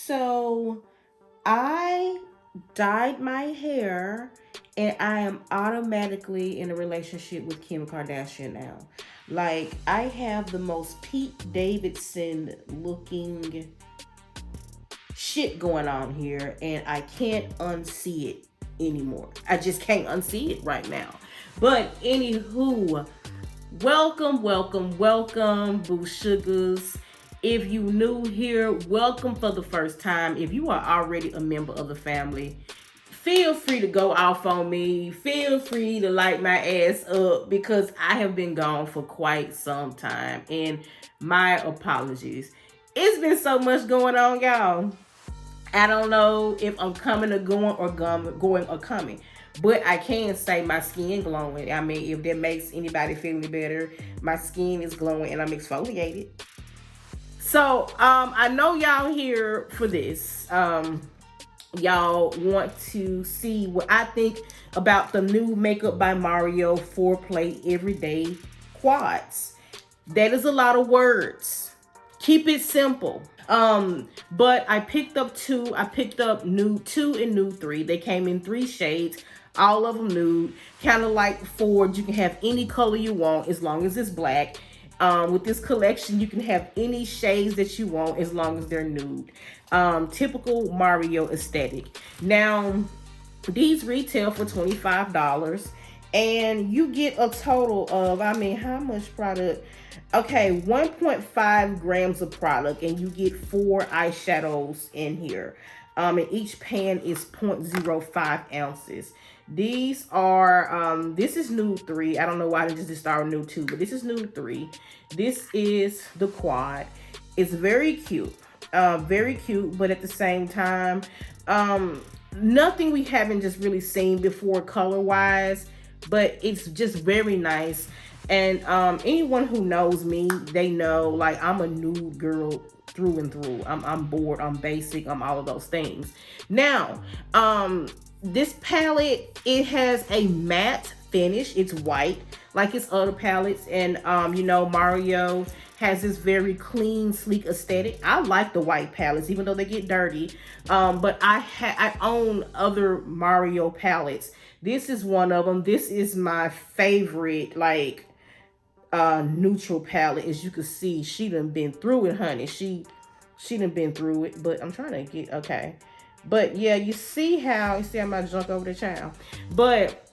So I dyed my hair and I am automatically in a relationship with Kim Kardashian now. Like, I have the most Pete Davidson looking shit going on here and I can't unsee it anymore. I just can't unsee it right now. But anywho, welcome, Boo Sugars. If you new here, welcome for the first time. If you are already a member of the family, feel free to go off on me. Feel free to light my ass up because I have been gone for quite some time. And my apologies. It's been so much going on, y'all. I don't know if I'm coming or going or going or coming. But I can say my skin glowing. I mean, if that makes anybody feel any better, my skin is glowing and I'm exfoliated. So, I know y'all here for this. Y'all want to see what I think about the new Makeup by Mario 4-play everyday quads. That is a lot of words. Keep it simple. But I picked up two. I picked up nude 2 and nude 3. They came in 3 shades. All of them nude. Kind of like Ford. You can have any color you want as long as it's black. With this collection, you can have any shades that you want as long as they're nude. Typical Mario aesthetic. Now, these retail for $25. And you get a total of, I mean, how much product? Okay, 1.5 grams of product, and you get 4 eyeshadows in here. And each pan is 0.05 ounces. These are, this is nude 3. I don't know why I just started nude 2, but this is nude 3. This is the quad. It's very cute, but at the same time, nothing we haven't just really seen before color-wise, but it's just very nice. And anyone who knows me, they know, like, I'm a nude girl through and through. I'm bored, I'm basic, I'm all of those things. Now, this palette, it has a matte finish. It's white like its other palettes, and you know, Mario has this very clean, sleek aesthetic. I like the white palettes, even though they get dirty. But I own other Mario palettes. This is one of them. This is my favorite, like, neutral palette. As you can see, she done been through it, honey. She done been through it. But I'm trying to get, okay. But yeah, you see how I might junk over the child. But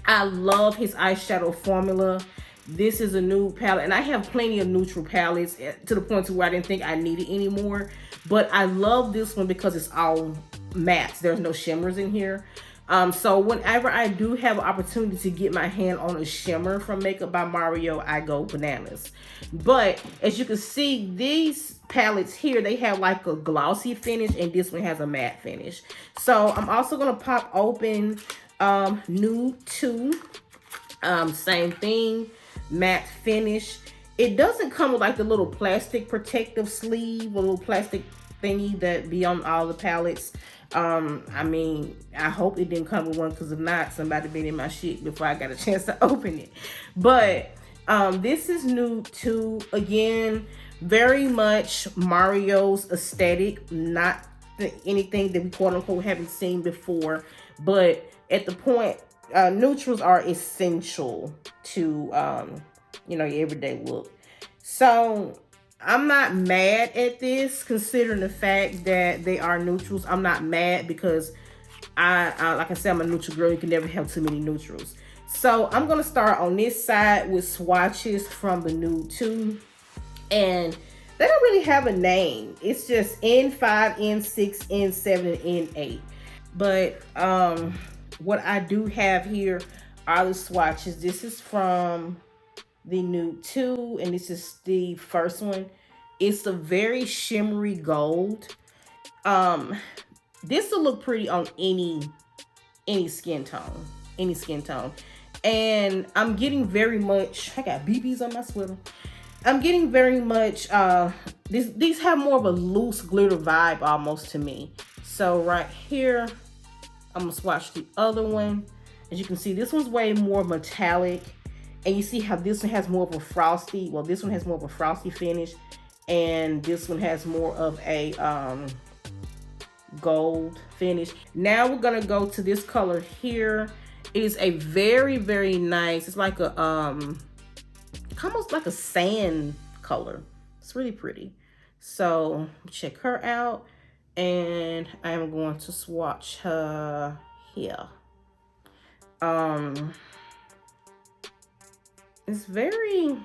I love his eyeshadow formula. This is a nude palette, and I have plenty of neutral palettes to the point to where I didn't think I needed anymore. But I love this one because it's all mattes. There's no shimmers in here. So whenever I do have an opportunity to get my hand on a shimmer from Makeup by Mario, I go bananas. But as you can see, these palettes here, they have like a glossy finish, and this one has a matte finish. So I'm also gonna pop open nude 2. Same thing, matte finish. It doesn't come with like the little plastic protective sleeve, a little plastic thingy that be on all the palettes. I mean, I hope it didn't come with one, because if not, somebody been in my shit before I got a chance to open it. But this is nude 2. Again, very much Mario's aesthetic, not anything that we quote unquote haven't seen before. But at the point, neutrals are essential to you know, your everyday look. So I'm not mad at this, considering the fact that they are neutrals. I'm not mad because I like I said, I'm a neutral girl. You can never have too many neutrals. So I'm gonna start on this side with swatches from the nude 2, and they don't really have a name. It's just N5, N6, N7, and N8. But what I do have here are the swatches. This is from the nude 2, and this is the first one. It's a very shimmery gold. This will look pretty on any skin tone, and I'm getting very much, I got BBs on my sweater. I'm getting very much these have more of a loose glitter vibe almost to me. So right here, I'm gonna swatch the other one. As you can see, this one's way more metallic. And you see how this one has more of a frosty, well, this one has more of a frosty finish. And this one has more of a gold finish. Now we're gonna go to this color here. It is a very, very nice, it's like a almost like a sand color. It's really pretty. So check her out, and I'm going to swatch her here. It's very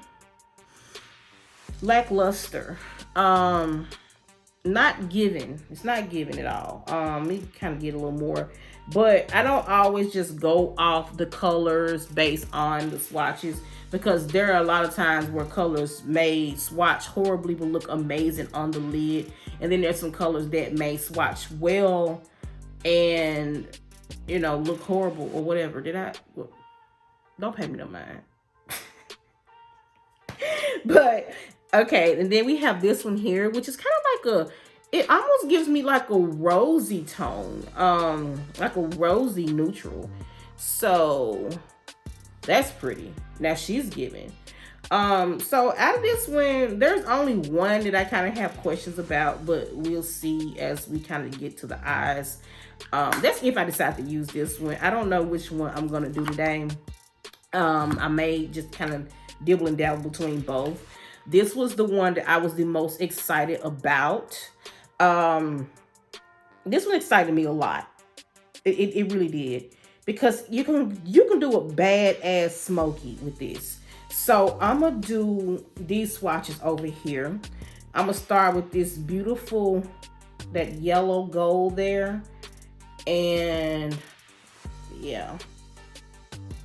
lackluster. Not giving. It's not giving at all. We kind of get a little more, but I don't always just go off the colors based on the swatches, because there are a lot of times where colors may swatch horribly but look amazing on the lid, and then there's some colors that may swatch well and, you know, look horrible or whatever. Well, don't pay me no mind. But okay, and then we have this one here, which is kind of like it almost gives me like a rosy tone, like a rosy neutral. So that's pretty. Now she's giving. So out of this one, there's only one that I kind of have questions about, but we'll see as we kind of get to the eyes. That's if I decide to use this one. I don't know which one I'm gonna do today. I may just kind of dibble and dabble between both. This was the one that I was the most excited about. This one excited me a lot. It really did, because you can do a badass smoky with this. So I'm gonna do these swatches over here. I'm gonna start with this beautiful, that yellow gold there, and yeah,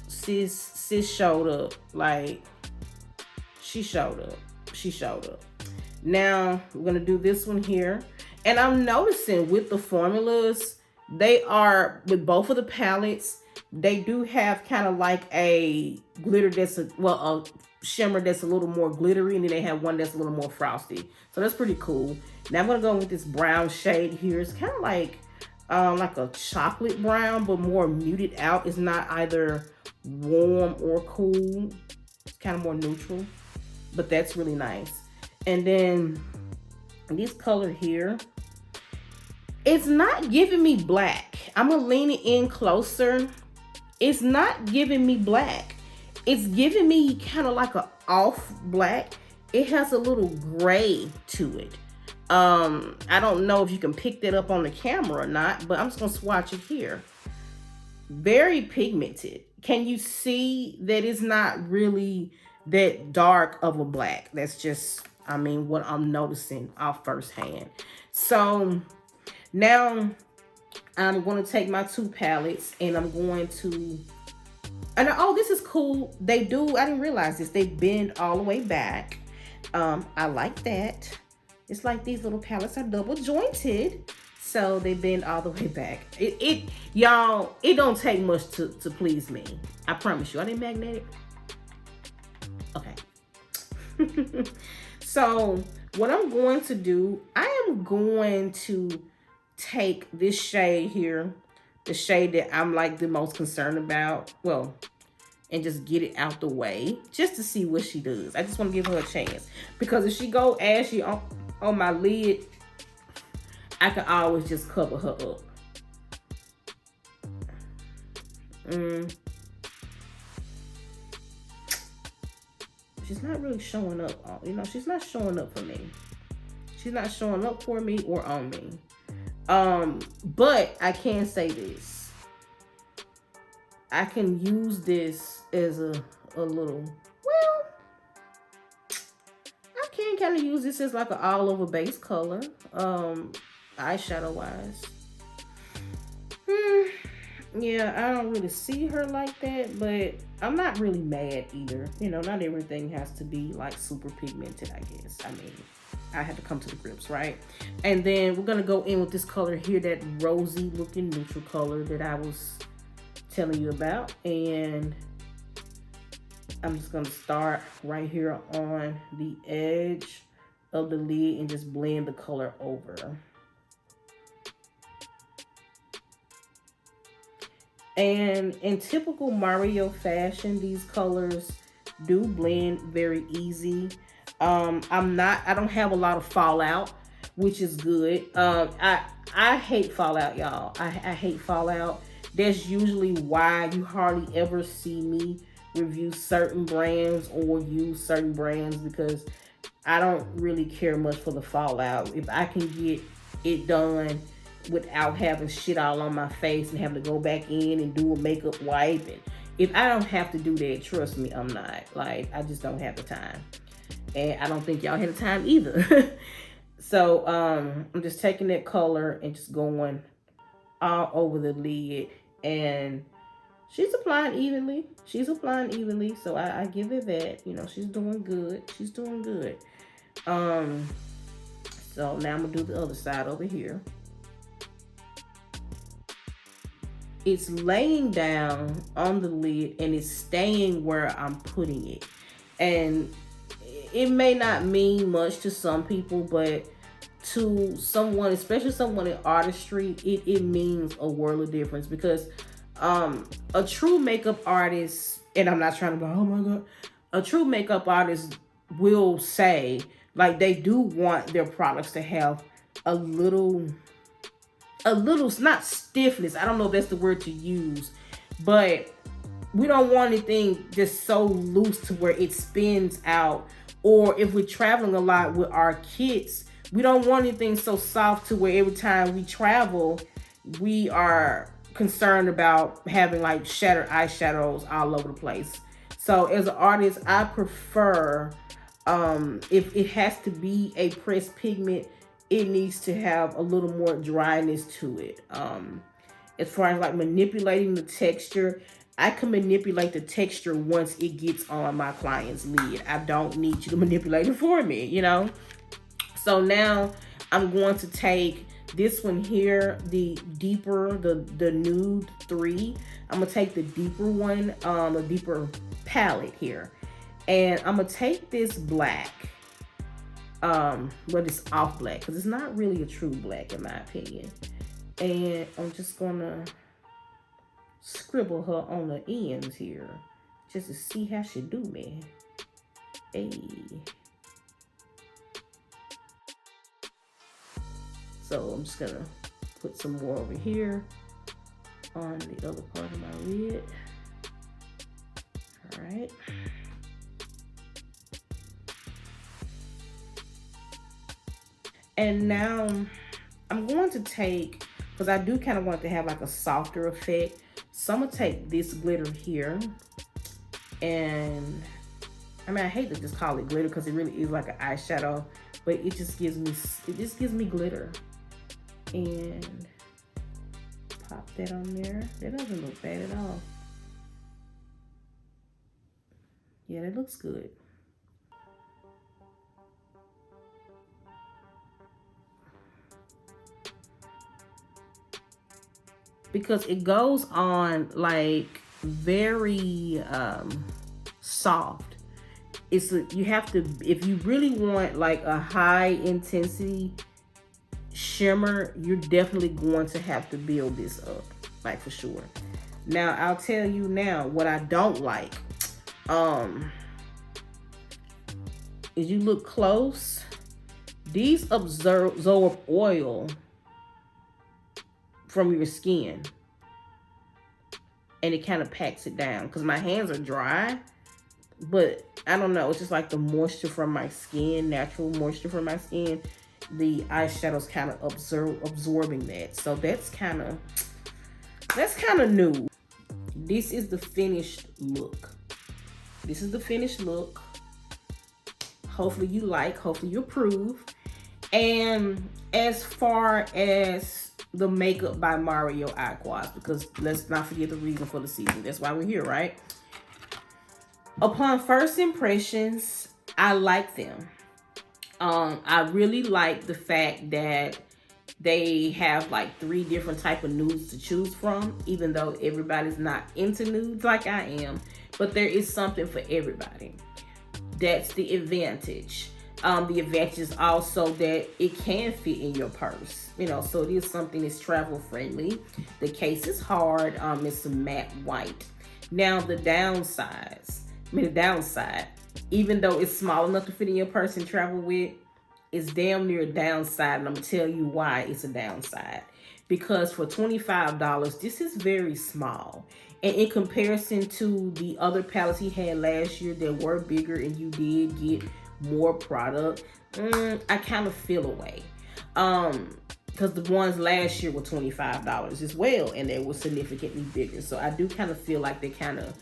sis showed up. Like, she showed up. Now we're gonna do this one here, and I'm noticing with the formulas, they are, with both of the palettes, they do have kind of like a glitter that's a shimmer that's a little more glittery, and then they have one that's a little more frosty. So that's pretty cool. Now I'm gonna go with this brown shade here. It's kind of like a chocolate brown, but more muted out. It's not either warm or cool. It's kind of more neutral, but that's really nice. And then this color here, it's not giving me black. I'm gonna lean it in closer. It's not giving me black. It's giving me kind of like a off black. It has a little gray to it. I don't know if you can pick that up on the camera or not, but I'm just gonna swatch it here. Very pigmented. Can you see that it's not really that dark of a black? That's just, I mean, what I'm noticing off firsthand. So now I'm going to take my two palettes, and I'm going to, and oh, this is cool. They do, I didn't realize this, they bend all the way back. I like that. It's like these little palettes are double jointed, so they bend all the way back. Y'all, it don't take much to please me. I promise you. Are they magnetic? Okay. So what I'm going to do, I am going to take this shade here, the shade that I'm like the most concerned about, well, and just get it out the way, just to see what she does. I just want to give her a chance, because if she go ashy on my lid, I can always just cover her up. She's not really showing up. You know, she's not showing up for me. She's not showing up for me or on me. But I can say this. I can use this as a little, well, I can kind of use this as like an all over base color, eyeshadow wise. Yeah, I don't really see her like that, but I'm not really mad either. You know, not everything has to be like super pigmented, I guess. I mean, I had to come to the grips, right? And then we're gonna go in with this color here, that rosy looking neutral color that I was telling you about. And I'm just gonna start right here on the edge of the lid and just blend the color over. And in typical Mario fashion, these colors do blend very easy. I don't have a lot of fallout. which is good. I hate fallout, y'all. I hate fallout. That's usually why you hardly ever see me review certain brands or use certain brands, because I don't really care much for the fallout. If I can get it done without having shit all on my face and having to go back in and do a makeup wipe, and if I don't have to do that, trust me, I'm not. Like, I just don't have the time. And I don't think y'all have the time either. So I'm just taking that color and just going all over the lid, and she's applying evenly. She's applying evenly, so I give her that. You know, she's doing good. She's doing good. So now I'm gonna do the other side over here. It's laying down on the lid and it's staying where I'm putting it. And it may not mean much to some people, but to someone, especially someone in artistry, it means a world of difference, because a true makeup artist, and I'm not trying to go, oh my God, a true makeup artist will say, like, they do want their products to have a little, not stiffness. I don't know if that's the word to use, but we don't want anything just so loose to where it spins out. Or if we're traveling a lot with our kits, we don't want anything so soft to where every time we travel, we are concerned about having like shattered eyeshadows all over the place. So as an artist, I prefer, if it has to be a pressed pigment, it needs to have a little more dryness to it. As far as like manipulating the texture, I can manipulate the texture once it gets on my client's lid. I don't need you to manipulate it for me, you know? So now I'm going to take this one here, the deeper, the nude 3. I'm gonna take the deeper one, a deeper palette here. And I'm gonna take this black, but it's off black, because it's not really a true black in my opinion. And I'm just gonna scribble her on the ends here, just to see how she do me. Hey. So I'm just gonna put some more over here on the other part of my lid. All right. And now I'm going to take, because I do kind of want to have like a softer effect, so I'm gonna take this glitter here. And I mean, I hate to just call it glitter because it really is like an eyeshadow, but it just gives me glitter. And pop that on there. That doesn't look bad at all. Yeah, that looks good. Because it goes on like very soft. You have to, if you really want like a high intensity shimmer, you're definitely going to have to build this up, like for sure. Now I'll tell you now what I don't like. As you look close, these absorb oil from your skin, and it kind of packs it down. Because my hands are dry, but I don't know, it's just like the moisture from my skin, natural moisture from my skin, the eyeshadow's kind of absorbing that. So that's kind of new. This is the finished look. This is the finished look. Hopefully you like, hopefully you approve. And as far as the makeup by Mario Aquas, because let's not forget the reason for the season. That's why we're here, right? Upon first impressions, I like them. I really like the fact that they have like 3 different type of nudes to choose from, even though everybody's not into nudes like I am, but there is something for everybody. That's the advantage. The advantage is also that it can fit in your purse, you know, so it is something that's travel friendly. The case is hard. It's a matte white. Now the downside, even though it's small enough to fit in your purse and travel with, is damn near a downside, and I'm gonna tell you why it's a downside. Because for $25, this is very small. And in comparison to the other palettes he had last year that were bigger and you did get more product, I kind of feel away. Because the ones last year were $25 as well, and they were significantly bigger. So I do kind of feel like they kind of,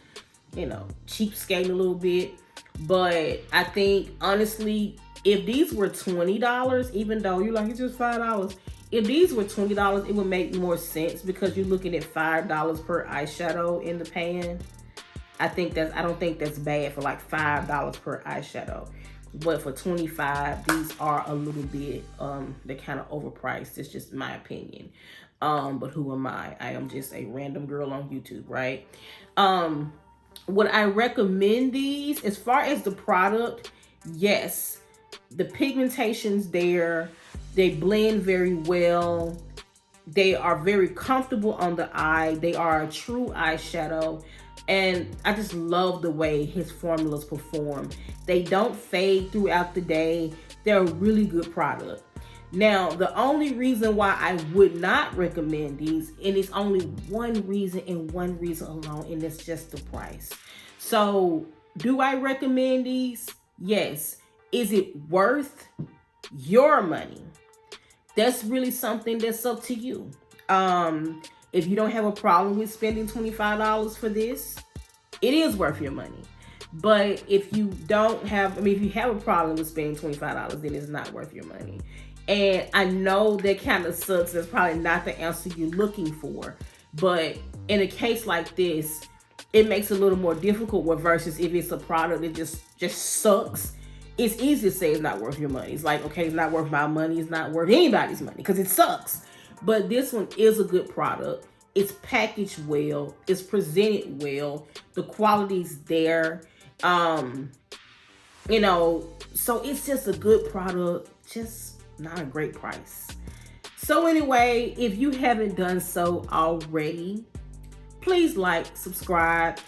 cheapskating a little bit. But I think, honestly, if these were $20, even though you're like, it's just $5, if these were $20, it would make more sense because you're looking at $5 per eyeshadow in the pan. I don't think that's bad for like $5 per eyeshadow. But for $25, these are a little bit, they're kind of overpriced. It's just my opinion. But who am I? I am just a random girl on YouTube, right? Would I recommend these? As far as the product, yes. The pigmentation's there. They blend very well. They are very comfortable on the eye. They are a true eyeshadow. And I just love the way his formulas perform. They don't fade throughout the day. They're a really good product. Now, the only reason why I would not recommend these, and it's only one reason and one reason alone, and it's just the price. So, do I recommend these? Yes. Is it worth your money? That's really something that's up to you. If you don't have a problem with spending $25 for this, it is worth your money. But if you don't have, if you have a problem with spending $25, then it's not worth your money. And I know that kind of sucks. That's probably not the answer you're looking for. But in a case like this, it makes it a little more difficult versus if it's a product that just sucks. It's easy to say it's not worth your money. It's like, okay, it's not worth my money. It's not worth anybody's money because it sucks. But this one is a good product. It's packaged well. It's presented well. The quality's there. So it's just a good product, just not a great price. So anyway, if you haven't done so already, please like, subscribe,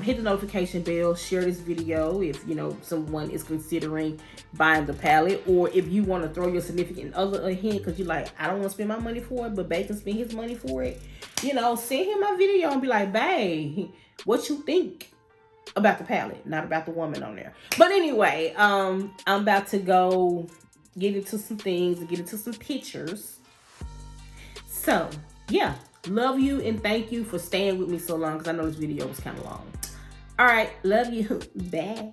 hit the notification bell, share this video if someone is considering buying the palette, or if you want to throw your significant other a hint because you're like, I don't want to spend my money for it, but babe can spend his money for it. Send him my video and be like, babe, what you think about the palette, not about the woman on there. But anyway, I'm about to go get into some things and get into some pictures. So yeah, love you and thank you for staying with me so long because I know this video was kind of long. All right, love you. Bye.